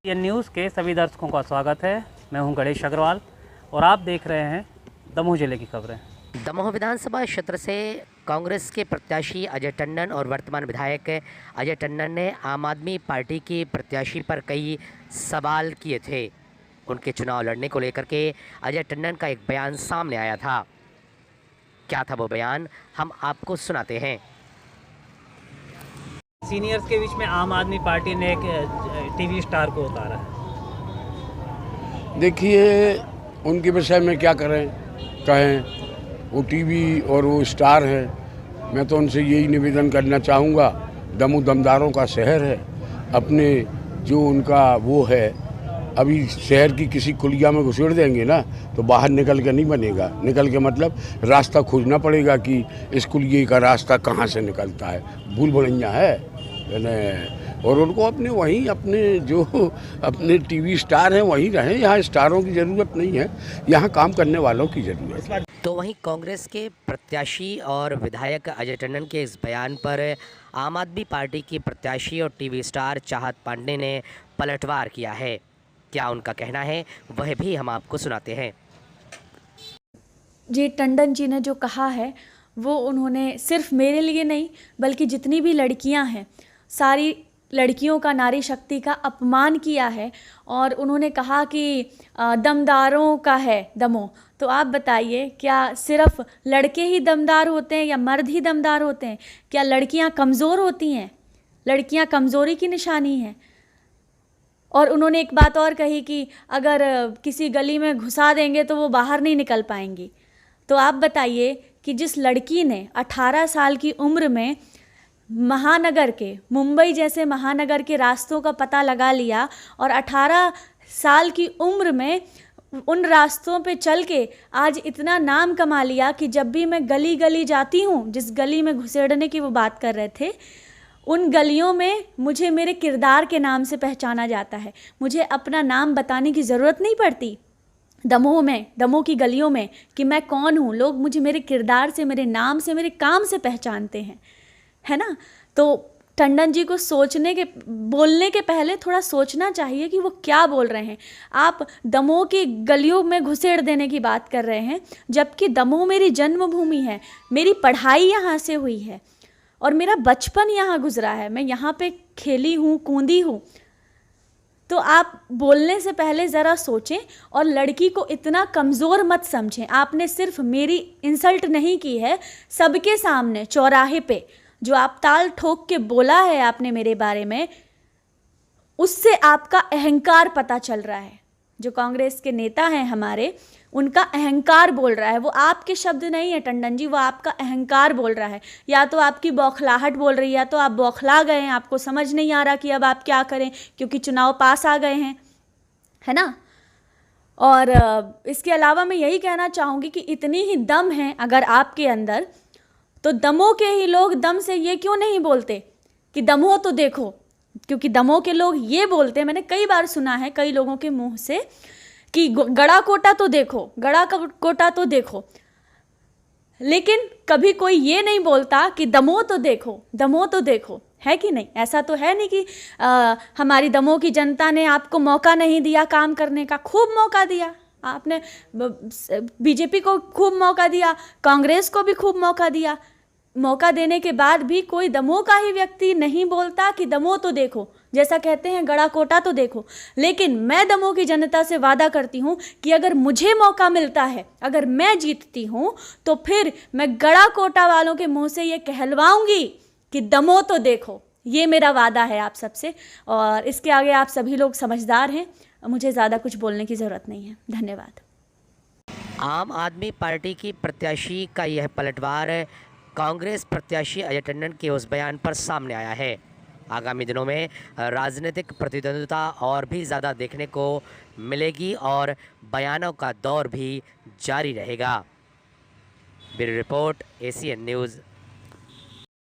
ये न्यूज़ के सभी दर्शकों का स्वागत है। मैं हूं गणेश अग्रवाल और आप देख रहे हैं दमोह जिले की खबरें। दमोह विधानसभा क्षेत्र से कांग्रेस के प्रत्याशी अजय टंडन और वर्तमान विधायक अजय टंडन ने आम आदमी पार्टी की प्रत्याशी पर कई सवाल किए थे। उनके चुनाव लड़ने को लेकर के अजय टंडन का एक बयान सामने आया था। क्या था वो बयान, हम आपको सुनाते हैं। सीनियर्स के बीच में आम आदमी पार्टी ने एक टीवी स्टार को उतारा है। देखिए, उनके विषय में क्या कहें, वो टीवी और वो स्टार हैं। मैं तो उनसे यही निवेदन करना चाहूँगा, दमोह दमदारों का शहर है। अपने जो उनका वो है, अभी शहर की किसी कुलिया में घुसेड़ देंगे ना तो बाहर निकल के नहीं बनेगा। निकल के मतलब रास्ता खोजना पड़ेगा कि इस कुलिये का रास्ता कहाँ से निकलता है। भूल भुलैया है और उनको अपने टीवी स्टार हैं वहीं रहें। यहाँ स्टारों की ज़रूरत नहीं है, यहाँ काम करने वालों की ज़रूरत है। तो वहीं कांग्रेस के प्रत्याशी और विधायक अजय टंडन के इस बयान पर आम आदमी पार्टी की प्रत्याशी और टीवी स्टार चाहत पांडे ने पलटवार किया है। क्या उनका कहना है वह भी हम आपको सुनाते हैं। जी टंडन जी ने जो कहा है वो उन्होंने सिर्फ मेरे लिए नहीं बल्कि जितनी भी लड़कियां हैं सारी लड़कियों का, नारी शक्ति का अपमान किया है। और उन्होंने कहा कि दमदारों का है दमोह। तो आप बताइए, क्या सिर्फ लड़के ही दमदार होते हैं या मर्द ही दमदार होते हैं? क्या लड़कियां कमज़ोर होती हैं? लड़कियां कमज़ोरी की निशानी हैं। और उन्होंने एक बात और कही कि अगर किसी गली में घुसा देंगे तो वो बाहर नहीं निकल पाएंगी। तो आप बताइए कि जिस लड़की ने 18 साल की उम्र में महानगर के, मुंबई जैसे महानगर के रास्तों का पता लगा लिया और 18 साल की उम्र में उन रास्तों पे चल के आज इतना नाम कमा लिया कि जब भी मैं गली गली जाती हूँ, जिस गली में घुसेड़ने की वो बात कर रहे थे, उन गलियों में मुझे मेरे किरदार के नाम से पहचाना जाता है। मुझे अपना नाम बताने की ज़रूरत नहीं पड़ती दमोह में, दमोह की गलियों में कि मैं कौन हूँ। लोग मुझे मेरे किरदार से, मेरे नाम से, मेरे काम से पहचानते हैं, है ना। तो टंडन जी को बोलने के पहले थोड़ा सोचना चाहिए कि वो क्या बोल रहे हैं। आप दमोह की गलियों में घुसेड़ देने की बात कर रहे हैं, जबकि दमोह मेरी जन्मभूमि है। मेरी पढ़ाई यहाँ से हुई है और मेरा बचपन यहाँ गुजरा है। मैं यहाँ पे खेली हूँ, कूदी हूँ। तो आप बोलने से पहले ज़रा सोचें और लड़की को इतना कमज़ोर मत समझें। आपने सिर्फ मेरी इंसल्ट नहीं की है, सबके सामने चौराहे पे जो आप ताल ठोक के बोला है आपने मेरे बारे में, उससे आपका अहंकार पता चल रहा है। जो कांग्रेस के नेता हैं हमारे, उनका अहंकार बोल रहा है। वो आपके शब्द नहीं है टंडन जी, वो आपका अहंकार बोल रहा है। या तो आपकी बौखलाहट बोल रही है, या तो आप बौखला गए हैं, आपको समझ नहीं आ रहा कि अब आप क्या करें क्योंकि चुनाव पास आ गए हैं, है ना। और इसके अलावा मैं यही कहना चाहूँगी कि इतनी ही दम है अगर आपके अंदर, तो दमोह के ही लोग दम से ये क्यों नहीं बोलते कि दमोह तो देखो। क्योंकि दमोह के लोग ये बोलते हैं, मैंने कई बार सुना है कई लोगों के मुंह से कि गड़ा कोटा तो देखो, गड़ा कोटा तो देखो, लेकिन कभी कोई ये नहीं बोलता कि दमोह तो देखो, दमोह तो देखो, है कि नहीं। ऐसा तो है नहीं कि हमारी दमोह की जनता ने आपको मौका नहीं दिया काम करने का। खूब मौका दिया आपने, बीजेपी को खूब मौका दिया, कांग्रेस को भी खूब मौका दिया। मौका देने के बाद भी कोई दमोह का ही व्यक्ति नहीं बोलता कि दमोह तो देखो, जैसा कहते हैं गड़ा कोटा तो देखो। लेकिन मैं दमोह की जनता से वादा करती हूँ कि अगर मुझे मौका मिलता है, अगर मैं जीतती हूँ, तो फिर मैं गड़ा कोटा वालों के मुंह से ये कहलवाऊंगी कि दमोह तो देखो। ये मेरा वादा है आप सबसे। और इसके आगे आप सभी लोग समझदार हैं, मुझे ज़्यादा कुछ बोलने की ज़रूरत नहीं है। धन्यवाद। आम आदमी पार्टी की प्रत्याशी का यह पलटवार कांग्रेस प्रत्याशी अजय टंडन के उस बयान पर सामने आया है। आगामी दिनों में राजनीतिक प्रतिद्वंद्विता और भी ज़्यादा देखने को मिलेगी और बयानों का दौर भी जारी रहेगा। Bureau report, ACN news.